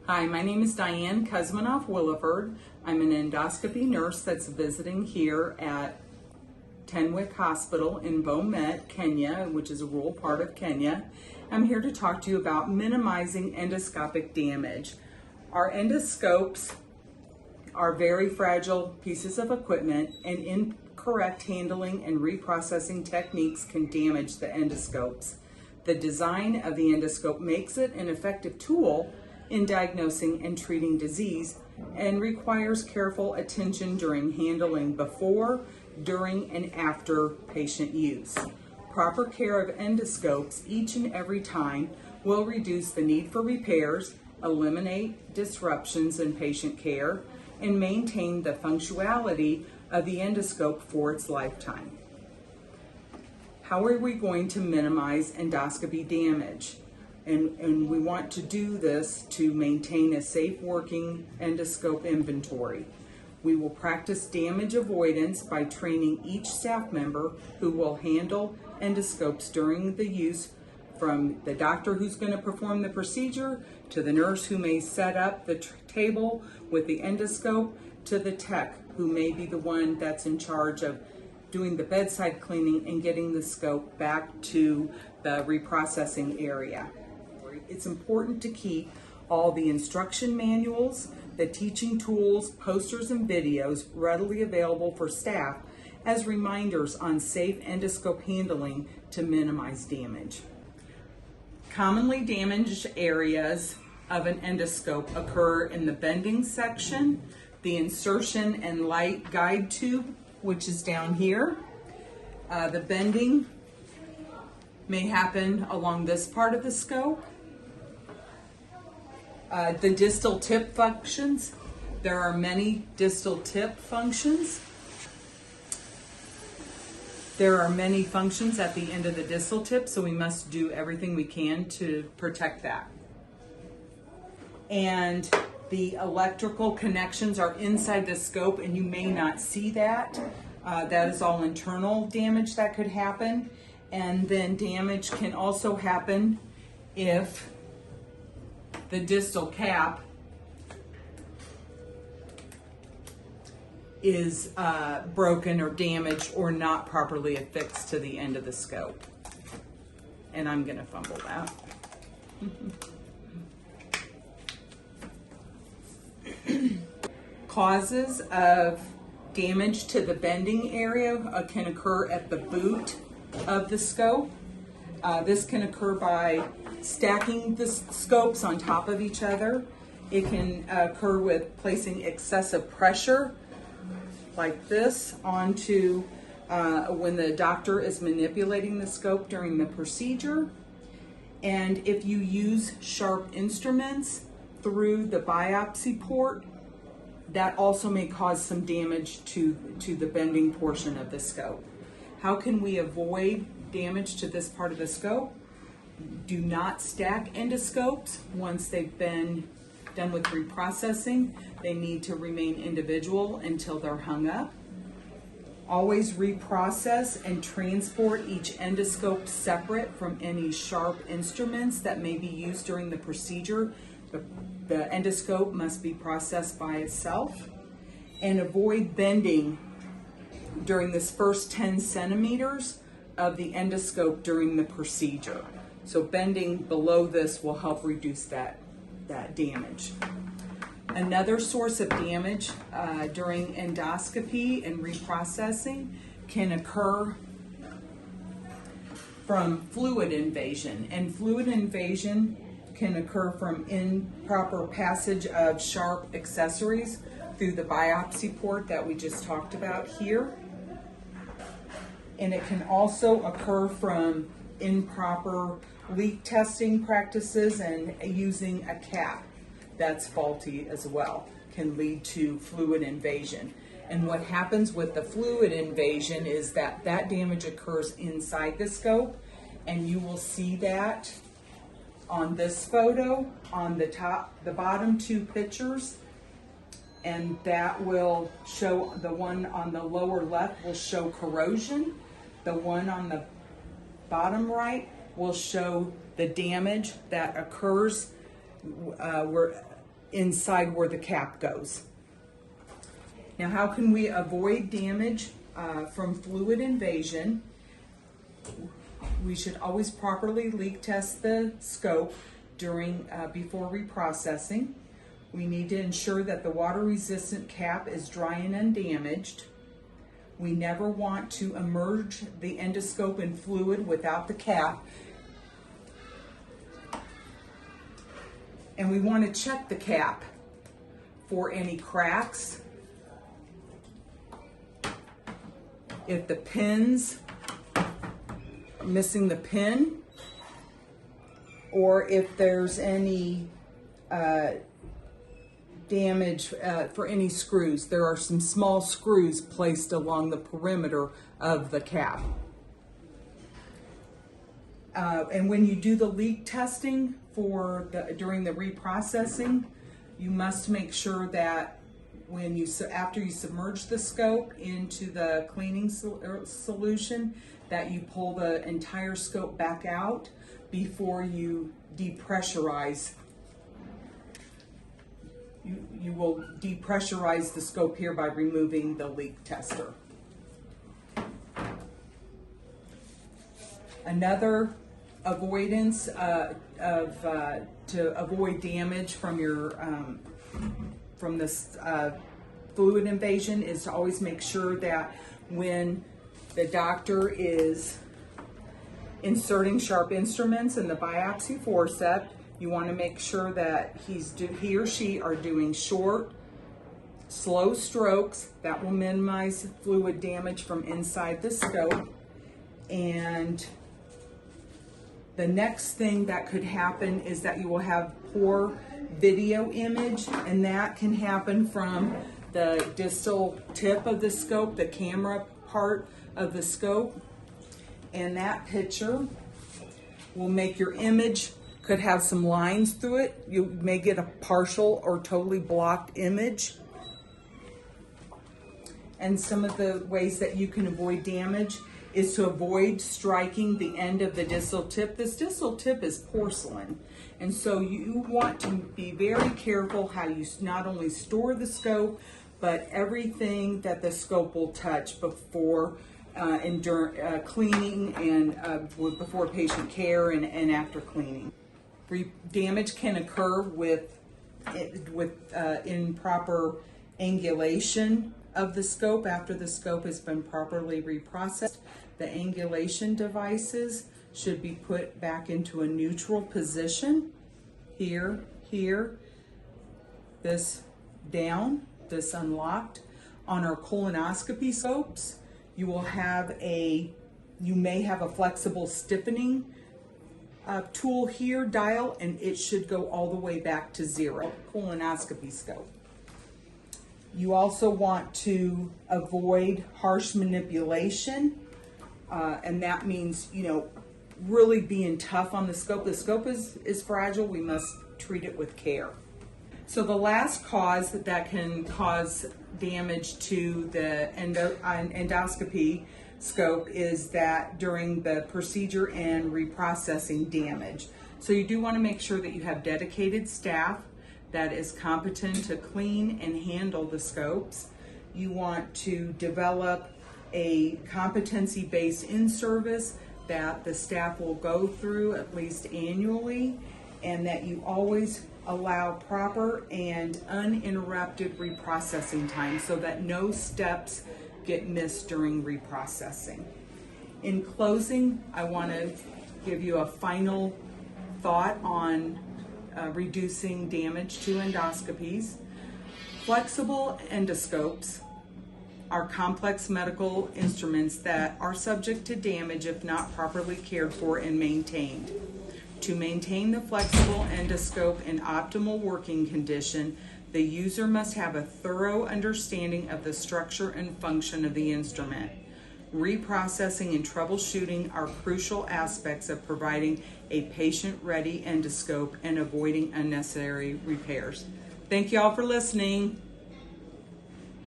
Hi, my name is Diane Kuzmanoff Williford. I'm an endoscopy nurse that's visiting here at Tenwick Hospital in Bomet, Kenya, which is a rural part of Kenya. I'm here to talk to you about minimizing endoscopic damage. Our endoscopes are very fragile pieces of equipment, and incorrect handling and reprocessing techniques can damage the endoscopes. The design of the endoscope makes it an effective tool in diagnosing and treating disease and requires careful attention during handling before, during, and after patient use. Proper care of endoscopes each and every time will reduce the need for repairs, eliminate disruptions in patient care, and maintain the functionality of the endoscope for its lifetime. How are we going to minimize endoscopy damage? And we want to do this to maintain a safe working endoscope inventory. We will practice damage avoidance by training each staff member who will handle endoscopes during the use, from the doctor who's going to perform the procedure, to the nurse who may set up the table with the endoscope, to the tech who may be the one that's in charge of doing the bedside cleaning and getting the scope back to the reprocessing area. It's important to keep all the instruction manuals, the teaching tools, posters, and videos readily available for staff as reminders on safe endoscope handling to minimize damage. Commonly damaged areas of an endoscope occur in the bending section, the insertion and light guide tube, which is down here. The bending may happen along this part of the scope. The distal tip functions. There are many distal tip functions. There are many functions at the end of the distal tip, so we must do everything we can to protect that. And the electrical connections are inside the scope, and you may not see that. That is all internal damage that could happen. And then damage can also happen if the distal cap is broken or damaged or not properly affixed to the end of the scope. And I'm going to fumble that. Causes of damage to the bending area can occur at the boot of the scope. This can occur by stacking the scopes on top of each other. It can occur with placing excessive pressure like this onto when the doctor is manipulating the scope during the procedure. And if you use sharp instruments through the biopsy port, that also may cause some damage to the bending portion of the scope. How can we avoid damage to this part of the scope? Do not stack endoscopes once they've been done with reprocessing. They need to remain individual until they're hung up. Always reprocess and transport each endoscope separate from any sharp instruments that may be used during the procedure. The endoscope must be processed by itself. And avoid bending during this first 10 centimeters of the endoscope during the procedure. So bending below this will help reduce that damage. Another source of damage during endoscopy and reprocessing can occur from fluid invasion. And fluid invasion can occur from improper passage of sharp accessories through the biopsy port that we just talked about here. And it can also occur from improper leak testing practices, and using a cap that's faulty as well can lead to fluid invasion. And what happens with the fluid invasion is that damage occurs inside the scope, and you will see that on this photo on the bottom two pictures, and that will show, the one on the lower left will show corrosion, the one on the bottom right will show the damage that occurs where inside where the cap goes. Now, how can we avoid damage from fluid invasion? We should always properly leak test the scope before reprocessing. We need to ensure that the water-resistant cap is dry and undamaged. We never want to immerse the endoscope in fluid without the cap. And we want to check the cap for any cracks, if the pins are missing the pin, or if there's any damage for any screws. There are some small screws placed along the perimeter of the cap. And when you do the leak testing during the reprocessing, you must make sure that after you submerge the scope into the cleaning solution, that you pull the entire scope back out before you depressurize. You will depressurize the scope here by removing the leak tester. Another avoidance to avoid damage from your from this fluid invasion is to always make sure that when the doctor is inserting sharp instruments in the biopsy forceps, you want to make sure that he or she are doing short, slow strokes. That will minimize fluid damage from inside the scope. And the next thing that could happen is that you will have poor video image, and that can happen from the distal tip of the scope, the camera part of the scope. And that picture will make your image could have some lines through it. You may get a partial or totally blocked image. And some of the ways that you can avoid damage is to avoid striking the end of the distal tip. This distal tip is porcelain, and so you want to be very careful how you not only store the scope, but everything that the scope will touch before and during cleaning and before patient care and after cleaning. Damage can occur with improper angulation of the scope after the scope has been properly reprocessed. The angulation devices should be put back into a neutral position. Here, this down, this unlocked. On our colonoscopy scopes, you may have a flexible stiffening tool here, dial, and it should go all the way back to 0. Colonoscopy scope. You also want to avoid harsh manipulation, and that means, really being tough on the scope. The scope is fragile. We must treat it with care. So the last cause that can cause damage to the endoscopy scope is that during the procedure and reprocessing damage. So you do want to make sure that you have dedicated staff that is competent to clean and handle the scopes. You want to develop a competency-based in-service that the staff will go through at least annually, and that you always allow proper and uninterrupted reprocessing time so that no steps get missed during reprocessing. In closing, I want to give you a final thought on reducing damage to endoscopies. Flexible endoscopes are complex medical instruments that are subject to damage if not properly cared for and maintained. To maintain the flexible endoscope in optimal working condition, the user must have a thorough understanding of the structure and function of the instrument. Reprocessing and troubleshooting are crucial aspects of providing a patient-ready endoscope and avoiding unnecessary repairs. Thank you all for listening.